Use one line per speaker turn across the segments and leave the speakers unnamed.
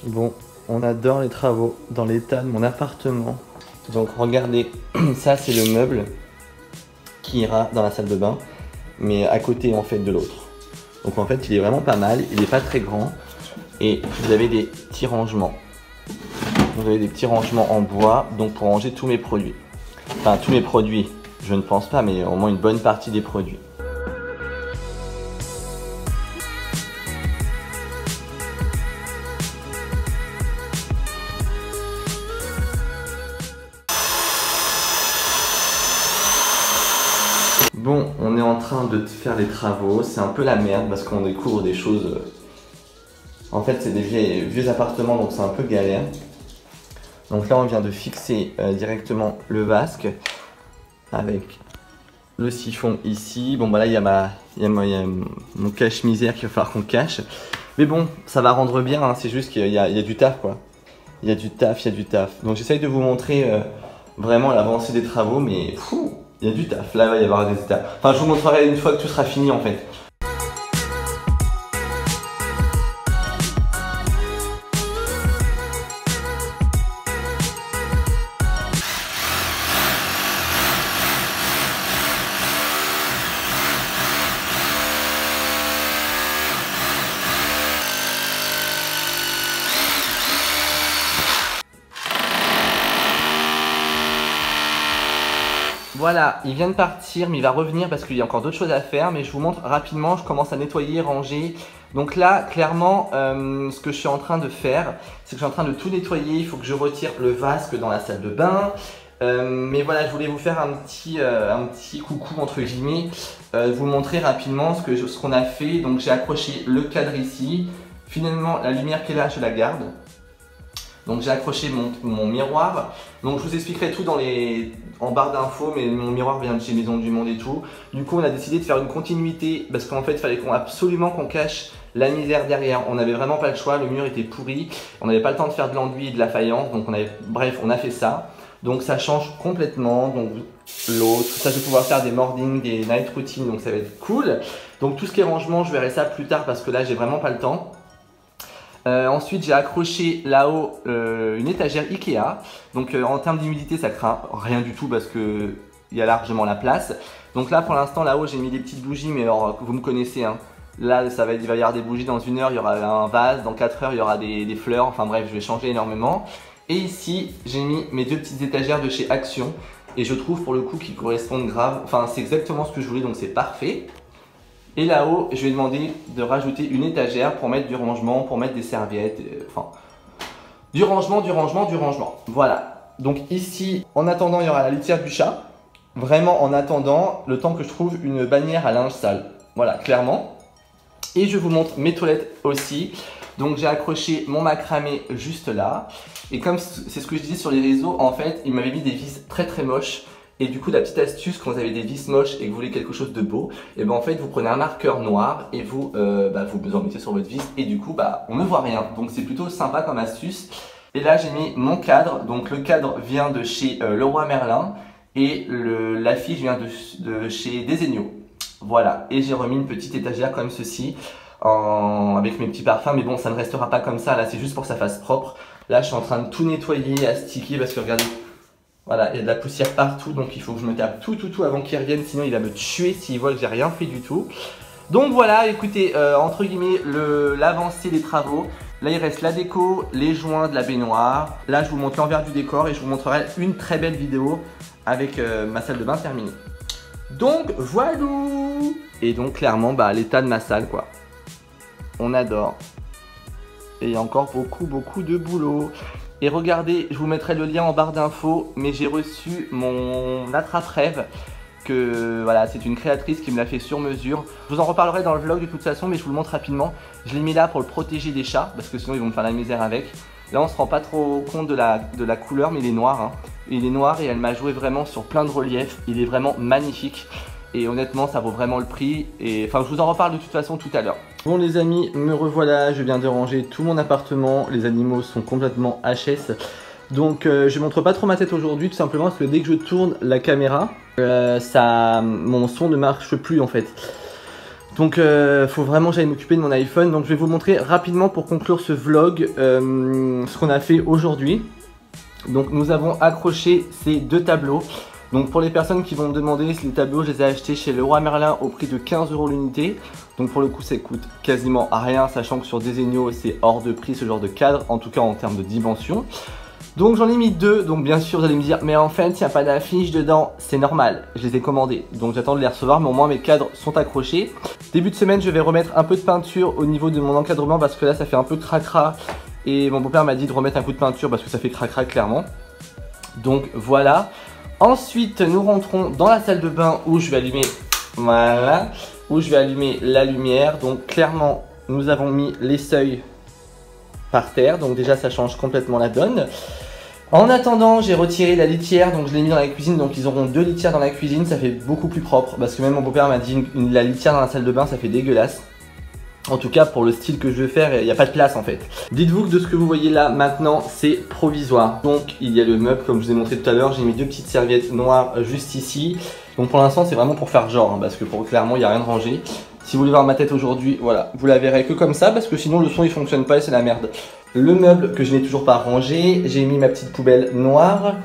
Bon, on adore les travaux dans l'état de mon appartement. Donc regardez, ça c'est le meuble qui ira dans la salle de bain, mais à côté en fait de l'autre. Donc en fait il est vraiment pas mal, il est pas très grand et vous avez des petits rangements. Vous avez des petits rangements en bois, donc pour ranger tous mes produits. Enfin tous mes produits, je ne pense pas, mais au moins une bonne partie des produits. Bon, on est en train de faire les travaux, c'est un peu la merde parce qu'on découvre des choses. En fait, c'est des vieux appartements, donc c'est un peu galère. Donc là, on vient de fixer directement le vasque avec le siphon ici. Bon, bah là, il y a mon cache-misère qu'il va falloir qu'on cache. Mais bon, ça va rendre bien, hein, c'est juste qu'il y a du taf, quoi. Il y a du taf, il y a du taf. Donc j'essaye de vous montrer vraiment l'avancée des travaux, mais fou, il y a du taf. Là, il va y avoir des étapes. Enfin, je vous montrerai une fois que tout sera fini, en fait. Voilà, il vient de partir, mais il va revenir parce qu'il y a encore d'autres choses à faire. Mais je vous montre rapidement, je commence à nettoyer, ranger. Donc là, clairement, ce que je suis en train de faire, c'est que je suis en train de tout nettoyer. Il faut que je retire le vasque dans la salle de bain. Mais voilà, je voulais vous faire un petit coucou entre guillemets, vous montrer rapidement ce qu'on a fait. Donc j'ai accroché le cadre ici. Finalement, la lumière qui est là, je la garde. Donc j'ai accroché mon miroir. Donc je vous expliquerai tout en barre d'infos, mais mon miroir vient de chez Maison du Monde et tout. Du coup on a décidé de faire une continuité parce qu'en fait il fallait absolument qu'on cache la misère derrière. On n'avait vraiment pas le choix, le mur était pourri. On n'avait pas le temps de faire de l'enduit et de la faïence. Donc bref, on a fait ça. Donc ça change complètement. Donc l'autre, ça je vais pouvoir faire des morning, des night routines, donc ça va être cool. Donc tout ce qui est rangement, je verrai ça plus tard parce que là j'ai vraiment pas le temps. Ensuite j'ai accroché là-haut une étagère Ikea. Donc en termes d'humidité ça craint rien du tout parce que il y a largement la place. Donc là pour l'instant là-haut j'ai mis des petites bougies, mais alors vous me connaissez hein. Là il va y avoir des bougies dans 1 heure, il y aura un vase, dans 4 heures il y aura des fleurs, enfin bref je vais changer énormément. Et ici j'ai mis mes 2 petites étagères de chez Action et je trouve pour le coup qu'ils correspondent grave, enfin c'est exactement ce que je voulais donc c'est parfait. Et là-haut, je vais demander de rajouter une étagère pour mettre du rangement, pour mettre des serviettes, enfin, du rangement. Voilà. Donc ici, en attendant, il y aura la litière du chat. Vraiment en attendant, le temps que je trouve une bannière à linge sale. Voilà, clairement. Et je vous montre mes toilettes aussi. Donc j'ai accroché mon macramé juste là. Et comme c'est ce que je disais sur les réseaux, en fait, il m'avait mis des vis très très moches. Et du coup la petite astuce quand vous avez des vis moches et que vous voulez quelque chose de beau, et ben en fait vous prenez un marqueur noir et vous en mettez sur votre vis et du coup on ne voit rien. Donc c'est plutôt sympa comme astuce. Et là j'ai mis mon cadre, donc le cadre vient de chez Leroy Merlin et l'affiche vient de chez Desenio. Voilà, et j'ai remis une petite étagère comme ceci avec mes petits parfums, mais bon ça ne restera pas comme ça, là c'est juste pour que ça fasse propre. Là je suis en train de tout nettoyer, astiquer parce que regardez. Voilà, il y a de la poussière partout, donc il faut que je me tape tout avant qu'il revienne, sinon il va me tuer s'il voit que j'ai rien fait du tout. Donc voilà, écoutez, entre guillemets, l'avancée des travaux. Là, il reste la déco, les joints de la baignoire. Là, je vous montre l'envers du décor et je vous montrerai une très belle vidéo avec ma salle de bain terminée. Donc, voilà. Et donc, clairement, l'état de ma salle, quoi. On adore. Et il y a encore beaucoup de boulot. Et regardez, je vous mettrai le lien en barre d'infos, mais j'ai reçu mon attrape-rêve, que voilà, c'est une créatrice qui me l'a fait sur mesure. Je vous en reparlerai dans le vlog de toute façon, mais je vous le montre rapidement. Je l'ai mis là pour le protéger des chats, parce que sinon ils vont me faire la misère avec. Là on se rend pas trop compte de la couleur, mais il est noir. Hein. Il est noir et elle m'a joué vraiment sur plein de reliefs. Il est vraiment magnifique. Et honnêtement ça vaut vraiment le prix. Et enfin je vous en reparle de toute façon tout à l'heure. Bon les amis, me revoilà, je viens de ranger tout mon appartement. Les animaux sont complètement HS. Donc je montre pas trop ma tête aujourd'hui, tout simplement parce que dès que je tourne la caméra, mon son ne marche plus en fait. Donc faut vraiment que j'aille m'occuper de mon iPhone. Donc je vais vous montrer rapidement pour conclure ce vlog ce qu'on a fait aujourd'hui. Donc nous avons accroché ces deux tableaux. Donc pour les personnes qui vont me demander, les tableaux je les ai achetés chez Leroy Merlin au prix de 15 € l'unité. Donc pour le coup ça coûte quasiment à rien, sachant que sur Desenio c'est hors de prix ce genre de cadre, en tout cas en termes de dimension. Donc j'en ai mis deux, donc bien sûr vous allez me dire mais en fait il n'y a pas d'affiche dedans, c'est normal, je les ai commandés. Donc j'attends de les recevoir, mais au moins mes cadres sont accrochés. Début de semaine je vais remettre un peu de peinture au niveau de mon encadrement parce que là ça fait un peu cracra. Et mon beau-père m'a dit de remettre un coup de peinture parce que ça fait cracra clairement. Donc voilà. Ensuite nous rentrons dans la salle de bain où je vais allumer, voilà, où je vais allumer la lumière. Donc clairement nous avons mis les seuils par terre, donc déjà ça change complètement la donne. En attendant j'ai retiré la litière, donc je l'ai mis dans la cuisine, donc ils auront deux litières dans la cuisine, ça fait beaucoup plus propre parce que même mon beau-père m'a dit la litière dans la salle de bain ça fait dégueulasse. En tout cas pour le style que je veux faire, il n'y a pas de place en fait. Dites-vous que de ce que vous voyez là maintenant c'est provisoire. Donc il y a le meuble comme je vous ai montré tout à l'heure, j'ai mis deux petites serviettes noires juste ici. Donc pour l'instant c'est vraiment pour faire genre, parce que clairement il n'y a rien de rangé. Si vous voulez voir ma tête aujourd'hui, voilà, vous la verrez que comme ça parce que sinon le son il fonctionne pas et c'est la merde. Le meuble que je n'ai toujours pas rangé, j'ai mis ma petite poubelle noire.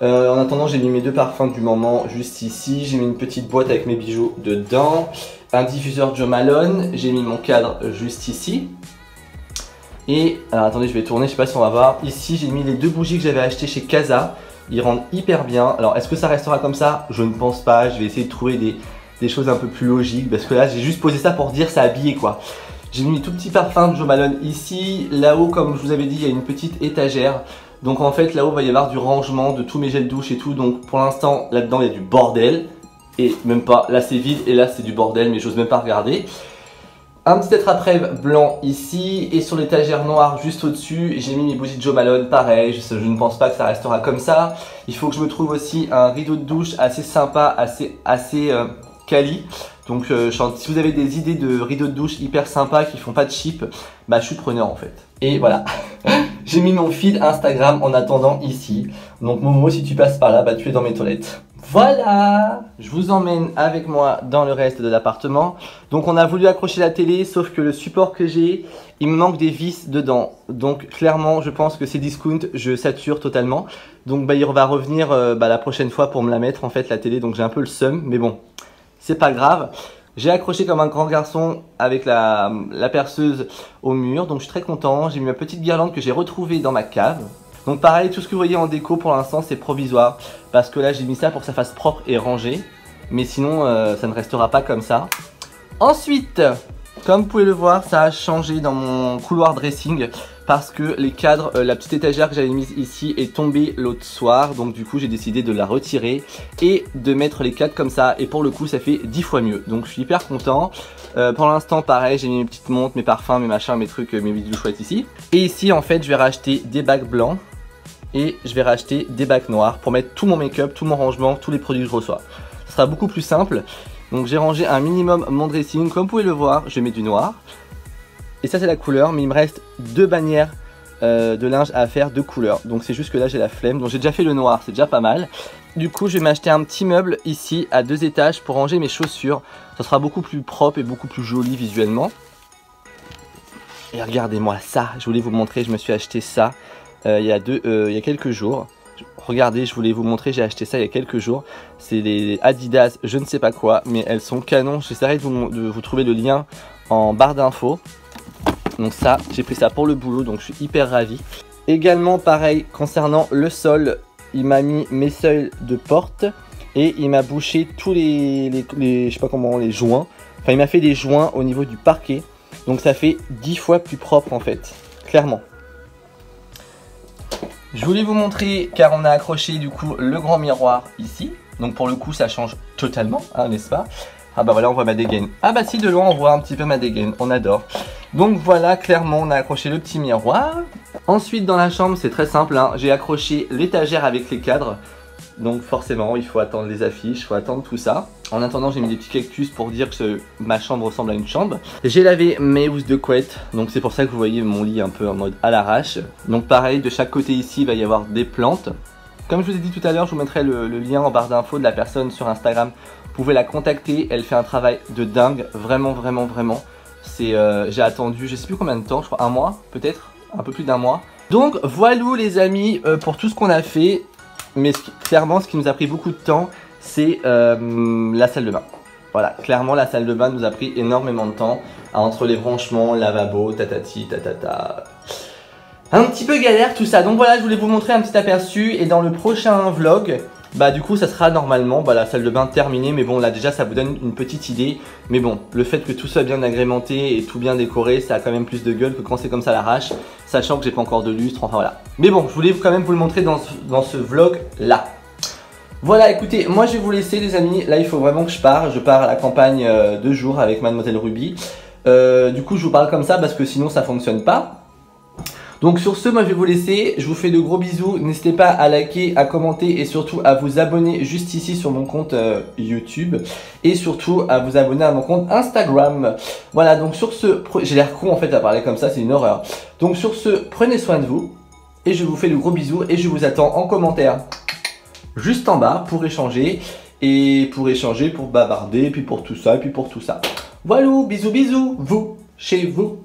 En attendant j'ai mis mes deux parfums du moment juste ici. J'ai mis une petite boîte avec mes bijoux dedans. Un diffuseur Joe Malone, j'ai mis mon cadre juste ici. Et alors attendez je vais tourner, je sais pas si on va voir. Ici j'ai mis les deux bougies que j'avais achetées chez Casa. Ils rendent hyper bien. Alors est-ce que ça restera comme ça? Je ne pense pas, je vais essayer de trouver des choses un peu plus logiques parce que là j'ai juste posé ça pour dire ça habillé quoi. J'ai mis tout petit parfum de Joe Malone ici. Là-haut comme je vous avais dit il y a une petite étagère. Donc en fait là-haut il va y avoir du rangement de tous mes gels douche et tout. Donc pour l'instant là-dedans il y a du bordel. Et même pas, là c'est vide et là c'est du bordel mais j'ose même pas regarder. Un petit tétraprève blanc ici et sur l'étagère noire juste au dessus j'ai mis mes bougies de Joe Malone, pareil, je ne pense pas que ça restera comme ça. Il faut que je me trouve aussi un rideau de douche assez sympa, assez quali. Donc si vous avez des idées de rideaux de douche hyper sympas qui font pas de cheap, bah je suis preneur en fait. Et voilà, j'ai mis mon feed Instagram en attendant ici. Donc Momo si tu passes par là, bah tu es dans mes toilettes. Voilà, je vous emmène avec moi dans le reste de l'appartement. Donc on a voulu accrocher la télé, sauf que le support que j'ai, il me manque des vis dedans. Donc clairement, je pense que c'est discount, je sature totalement. Donc bah, il va revenir la prochaine fois pour me la mettre en fait la télé. Donc j'ai un peu le seum, mais bon, c'est pas grave. J'ai accroché comme un grand garçon avec la perceuse au mur, donc je suis très content. J'ai mis ma petite guirlande que j'ai retrouvée dans ma cave. Donc pareil, tout ce que vous voyez en déco pour l'instant c'est provisoire. Parce que là j'ai mis ça pour que ça fasse propre et rangé. Mais sinon ça ne restera pas comme ça. Ensuite, comme vous pouvez le voir, ça a changé dans mon couloir dressing. Parce que les cadres, la petite étagère que j'avais mise ici est tombée l'autre soir. Donc du coup j'ai décidé de la retirer et de mettre les cadres comme ça. Et pour le coup ça fait 10 fois mieux. Donc je suis hyper content. Pour l'instant pareil, j'ai mis mes petites montres, mes parfums, mes machins, mes trucs, mes bijoux chouettes ici. Et ici en fait je vais racheter des bacs blancs. Et je vais racheter des bacs noirs pour mettre tout mon make-up, tout mon rangement, tous les produits que je reçois. Ce sera beaucoup plus simple. Donc j'ai rangé un minimum mon dressing. Comme vous pouvez le voir, je mets du noir. Et ça c'est la couleur, mais il me reste deux bannières de linge à faire de couleurs. Donc c'est juste que là j'ai la flemme. Donc j'ai déjà fait le noir, c'est déjà pas mal. Du coup je vais m'acheter un petit meuble ici à 2 étages pour ranger mes chaussures. Ça sera beaucoup plus propre et beaucoup plus joli visuellement. Et regardez-moi ça, je voulais vous montrer, je me suis acheté ça. Il y a quelques jours. Regardez, je voulais vous montrer, j'ai acheté ça il y a quelques jours. C'est les Adidas, je ne sais pas quoi, mais elles sont canons. J'essaierai de vous trouver le lien en barre d'infos. Donc ça, j'ai pris ça pour le boulot, donc je suis hyper ravi. Également, pareil, concernant le sol, il m'a mis mes seuils de porte et il m'a bouché tous je sais pas comment, les joints. Enfin, il m'a fait des joints au niveau du parquet. Donc ça fait 10 fois plus propre en fait, clairement. Je voulais vous montrer car on a accroché du coup le grand miroir ici. Donc pour le coup ça change totalement, hein, n'est-ce pas? Ah bah voilà, on voit ma dégaine. Ah bah si, de loin on voit un petit peu ma dégaine, on adore. Donc voilà, clairement on a accroché le petit miroir. Ensuite dans la chambre c'est très simple, hein, j'ai accroché l'étagère avec les cadres. Donc forcément il faut attendre les affiches, il faut attendre tout ça. En attendant j'ai mis des petits cactus pour dire que ma chambre ressemble à une chambre. J'ai lavé mes housses de couette, donc c'est pour ça que vous voyez mon lit un peu en mode à l'arrache. Donc pareil, de chaque côté ici il va y avoir des plantes. Comme je vous ai dit tout à l'heure, je vous mettrai le lien en barre d'infos de la personne sur Instagram pouvez la contacter, elle fait un travail de dingue, vraiment, vraiment, vraiment. J'ai attendu, je sais plus combien de temps, je crois un mois, peut-être, un peu plus d'un mois. Donc voilà les amis, pour tout ce qu'on a fait, mais clairement ce qui nous a pris beaucoup de temps, c'est la salle de bain. Voilà, clairement la salle de bain nous a pris énormément de temps, entre les branchements, le lavabo, tatati, tatata. Un petit peu galère tout ça, donc voilà, je voulais vous montrer un petit aperçu, et dans le prochain vlog, bah du coup ça sera normalement la salle de bain terminée, mais bon là déjà ça vous donne une petite idée, mais bon le fait que tout soit bien agrémenté et tout bien décoré, ça a quand même plus de gueule que quand c'est comme ça à l'arrache, sachant que j'ai pas encore de lustre, enfin voilà. Mais bon, je voulais quand même vous le montrer dans ce vlog là. Voilà, écoutez, moi je vais vous laisser les amis, là il faut vraiment que je pars à la campagne 2 jours avec Mademoiselle Ruby. Du coup je vous parle comme ça parce que sinon ça fonctionne pas. Donc sur ce, moi je vais vous laisser, je vous fais de gros bisous, n'hésitez pas à liker, à commenter et surtout à vous abonner juste ici sur mon compte YouTube et surtout à vous abonner à mon compte Instagram. Voilà, donc sur ce, j'ai l'air con en fait à parler comme ça, c'est une horreur. Donc sur ce, prenez soin de vous et je vous fais de gros bisous et je vous attends en commentaire juste en bas pour échanger pour bavarder, puis pour tout ça, et puis pour tout ça. Voilà, bisous bisous, vous, chez vous.